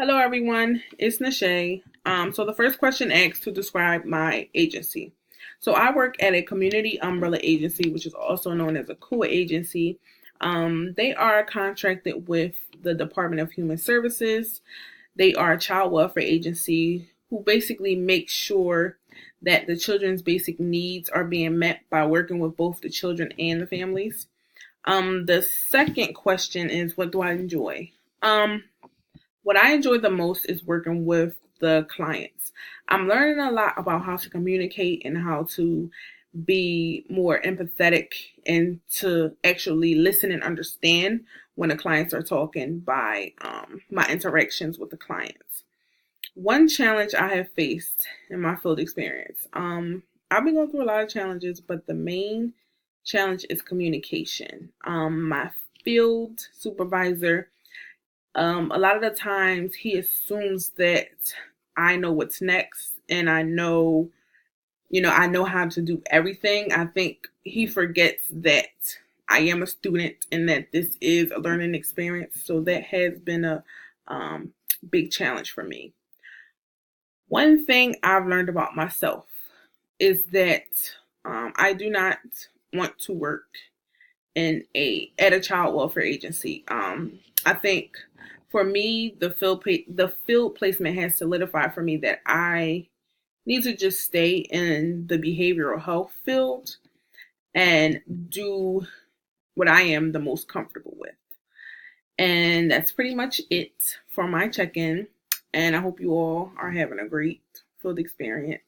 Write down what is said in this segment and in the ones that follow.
Hello, everyone. It's Nashay. So the first question asks to describe my agency. So I work at a community umbrella agency, which is also known as a CUA agency. They are contracted with the Department of Human Services. They are a child welfare agency who basically makes sure that the children's basic needs are being met by working with both the children and the families. The second question is, what do I enjoy? Um, what I enjoy the most is working with the clients. I'm learning a lot about how to communicate and how to be more empathetic and to actually listen and understand when the clients are talking by my interactions with the clients. One challenge I have faced in my field experience, I've been going through a lot of challenges, but the main challenge is communication. My field supervisor, a lot of the times he assumes that I know what's next and I know how to do everything. I think he forgets that I am a student and that this is a learning experience. So that has been a um, big challenge for me. One thing I've learned about myself is that I do not want to work in a at a child welfare agency. I think for me, the field placement has solidified for me that I need to just stay in the behavioral health field and do what I am the most comfortable with. And that's pretty much it for my check-in. And I hope you all are having a great field experience.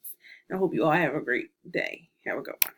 I hope you all have a great day. Have a good one.